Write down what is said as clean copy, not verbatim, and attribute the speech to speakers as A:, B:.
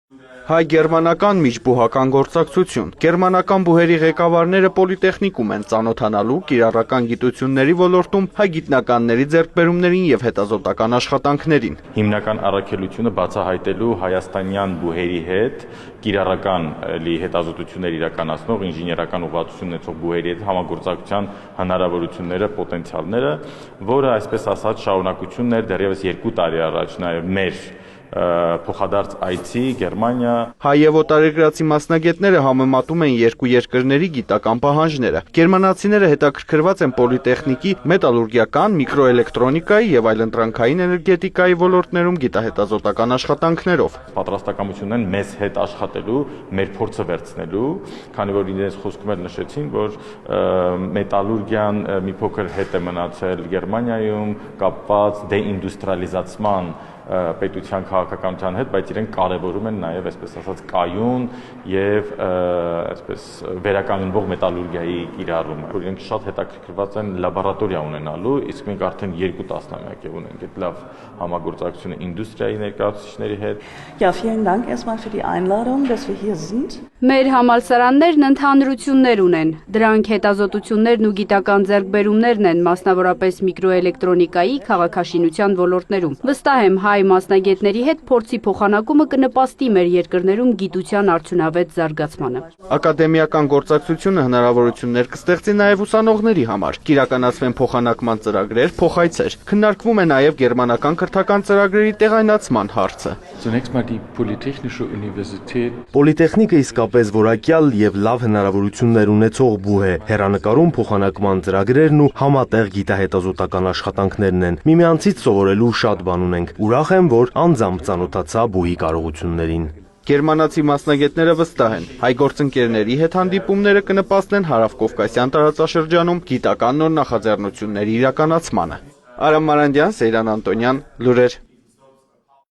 A: Հայ-գերմանական միջբուհական գործակցություն։ Գերմանական բուհերի ղեկավարները պոլիտեխնիկում են ծանոթանալու կիրառական գիտությունների ոլորտում հայ գիտնականների ձեռքբերումներին եւ հետազոտական աշխատանքներին։
B: Հիմնական առաքելությունը բացահայտելու հայաստանյան բուհերի հետ կիրառական հետազոտություններ իրականացնող ինժեներական ուղղվածություն ունեցող բուհերի հետ համագործակցության հնարավորությունները, պոտենցիալները, որը այսպես ասած շարունակությունն էր դեռևս 2 տարի առաջ նաեւ մեր փոխադարձ այցի Գերմանիա։
A: Հայ եւ օտարերկրացի մասնագետները համեմատում են երկու երկրների գիտական պահանջները։ Գերմանացիները հետաքրքրված են պոլիտեխնիկի, մետալուրգիական, միկրոէլեկտրոնիկայի եւ այլընտրանքային էներգետիկայի ոլորտներում գիտահետազոտական աշխատանքներով։
B: Պատրաստակամություն են մեզ հետ աշխատելու, մեր փորձը վերցնելու, քանի որ իրենց խոսքում էլ նշեցին, որ մետալուրգիան մի փոքր հետ է մնացել Գերմանիայում կապված դեինդուստրիալիզացման պետության քաղաքականության հետ, բայց իրենք կարևորում են նաև, այսպես ասած, կայուն եւ այսպես վերականգնվող մետալուրգիայի կիրառումը, որ իրենք շատ հետաքրքրված են լաբորատորիա ունենալու, իսկ մենք արդեն 2 տասնամյակ ունենք այդ լավ համագործակցությունը ինդուստրիայի ներկայացուցիչների հետ։
C: Ja, vielen Dank erstmal für die Einladung, dass wir hier sind.
D: Մեր համալսարաններն ընդհանրություններ ունեն։ Դրանք հետազոտություններն ու գիտական ձեռքբերումներն են, մասնավորապես միկրոէլեկտրոնիկայի, քաղաքաշինության ոլորտներում։ Վստահ եմ, հայ մասնագետների հետ փորձի փոխանակումը կնպաստի մեր երկրներում գիտության արդյունավետ զարգացմանը։
A: Ակադեմիական գործակցությունը հնարավորություններ կստեղծի նաև ուսանողների համար։ Կիրականացվեն փոխանակման ծրագրեր, փոխայցեր։ Քննարկվում է նաև գերմանական կրթական ծրագրերի տեղայնացման հարցը։
E: Zunächst mal die Polytechnische Universität.
F: Պոլիտեխնիկը իսկապես որակյալ եւ լավ հնարավորություններ ունեցող բուհ է։ Հեռանկարում փոխանակման ծրագրերն ու համատեղ գիտահետազոտական աշխատանքներն են։ Միմյանցից սովորելու շատ բան ունենք։ Ուրախ եմ, որ անձամբ ծանոթացա բուհի կարողություններին։
A: Գերմանացի մասնագետները վստահ են, հայ գործընկերների հետ հանդիպումները կնպաստեն Հարավկովկասյան տարածաշրջանում գիտական նոր նախաձեռնությունների իրականացմանը։ Արամ Մարանդյան, Սեյրան Անտոնյան, լուրեր։